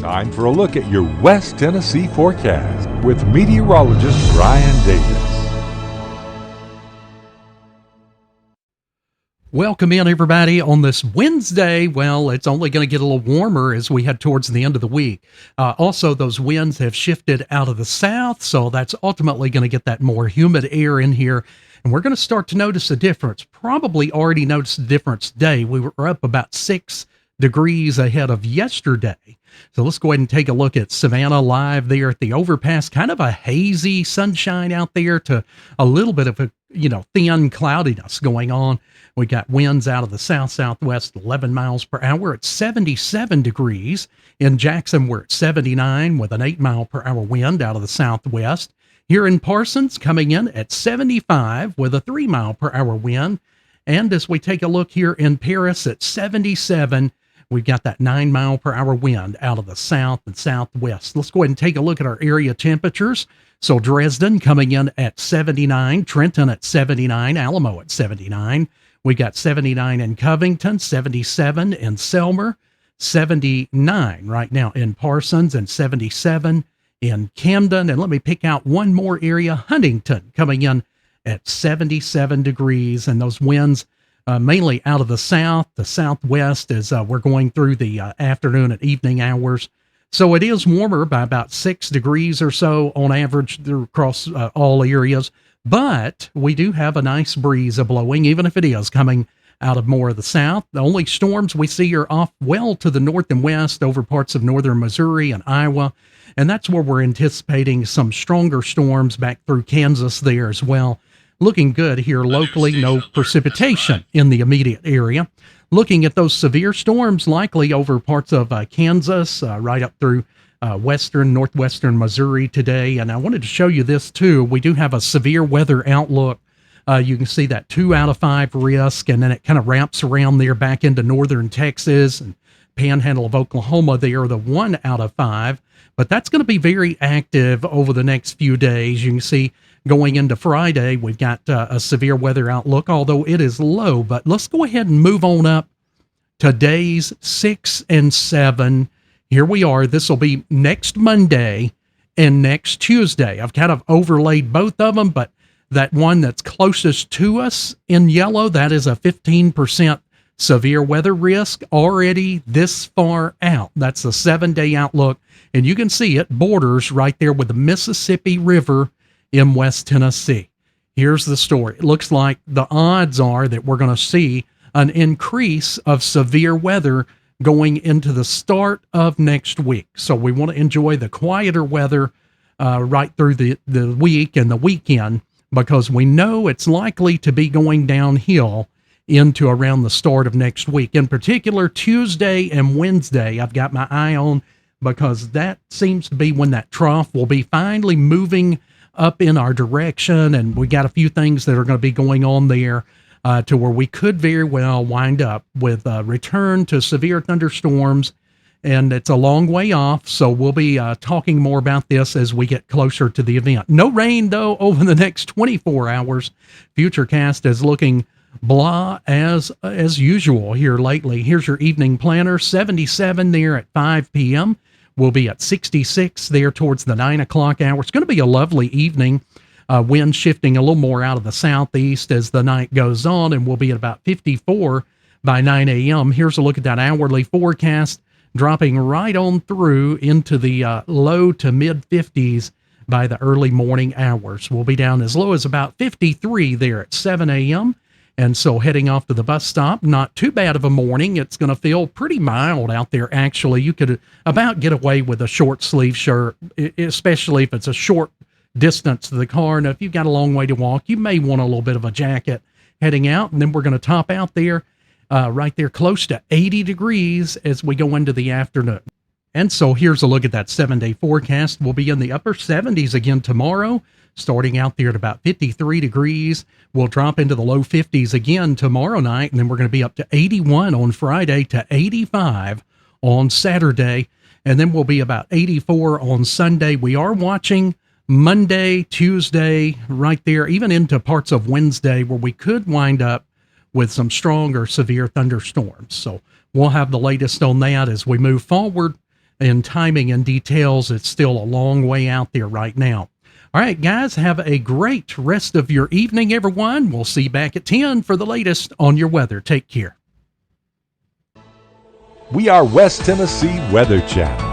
Time for a look at your West Tennessee forecast with meteorologist Brian Davis. Welcome in, everybody, on this Wednesday. Well, it's only going to get a little warmer as we head towards the end of the week. Also, those winds have shifted out of the south, so that's ultimately going to get that more humid air in here. And we're going to start to notice a difference. Probably already noticed a difference today. We were up about 6 degrees ahead of yesterday. So let's go ahead and take a look at Savannah live there at the overpass. Kind of a hazy sunshine out there to a little bit of a, thin cloudiness going on. We got winds out of the south-southwest, 11 miles per hour at 77 degrees. In Jackson, we're at 79 with an 8-mile-per-hour wind out of the southwest. Here in Parsons, coming in at 75 with a 3-mile-per-hour wind. And as we take a look here in Paris at 77, we've got that 9-mile-per-hour wind out of the south and southwest. Let's go ahead and take a look at our area temperatures. So Dresden coming in at 79, Trenton at 79, Alamo at 79. We got 79 in Covington, 77 in Selmer, 79 right now in Parsons, and 77 in Camden. And let me pick out one more area, Huntington coming in at 77 degrees. And those winds mainly out of the south, the southwest as we're going through the afternoon and evening hours. So it is warmer by about 6 degrees or so on average across all areas. But we do have a nice breeze blowing, even if it is coming out of more of the south. The only storms we see are off well to the north and west over parts of northern Missouri and Iowa. And that's where we're anticipating some stronger storms back through Kansas there as well. Looking good here locally, no precipitation in the immediate area. Looking at those severe storms likely over parts of Kansas, right up through northwestern Missouri today. And I wanted to show you this too. We do have a severe weather outlook. You can see that 2 out of 5 risk, and then it kind of wraps around there back into northern Texas and panhandle of Oklahoma there, the 1 out of 5. But that's going to be very active over the next few days. You can see going into Friday, we've got a severe weather outlook, although it is low. But let's go ahead and move on up to days 6 and 7. Here we are. This will be next Monday and next Tuesday. I've kind of overlaid both of them, but that one that's closest to us in yellow, that is a 15% severe weather risk already this far out. That's a 7-day outlook, and you can see it borders right there with the Mississippi River in West Tennessee. Here's the story. It looks like the odds are that we're going to see an increase of severe weather going into the start of next week. So we want to enjoy the quieter weather right through the week and the weekend, because we know it's likely to be going downhill into around the start of next week. In particular, Tuesday and Wednesday, I've got my eye on, because that seems to be when that trough will be finally moving up in our direction. And we got a few things that are going to be going on there to where we could very well wind up with a return to severe thunderstorms. And it's a long way off, so we'll be talking more about this as we get closer to the event. No rain, though, over the next 24 hours. Futurecast is looking blah as usual here lately. Here's your evening planner, 77 there at 5 p.m. We'll be at 66 there towards the 9 o'clock hour. It's going to be a lovely evening. Wind shifting a little more out of the southeast as the night goes on, and we'll be at about 54 by 9 a.m. Here's a look at that hourly forecast, dropping right on through into the low to mid 50s by the early morning hours. We'll be down as low as about 53 there at 7 a.m. And so heading off to the bus stop, not too bad of a morning. It's going to feel pretty mild out there, actually. You could about get away with a short sleeve shirt, especially if it's a short distance to the car. And if you've got a long way to walk, you may want a little bit of a jacket heading out. And then we're going to top out there right there close to 80 degrees as we go into the afternoon. And so here's a look at that 7-day forecast. We'll be in the upper 70s again tomorrow, starting out there at about 53 degrees. We'll drop into the low 50s again tomorrow night, and then we're going to be up to 81 on Friday to 85 on Saturday, and then we'll be about 84 on Sunday. We are watching Monday, Tuesday, right there, even into parts of Wednesday, where we could wind up with some strong or severe thunderstorms. So we'll have the latest on that as we move forward. in timing and details, it's still a long way out there right now. All right, guys, have a great rest of your evening, everyone. We'll see you back at 10 for the latest on your weather. Take care. We are West Tennessee Weather Channel.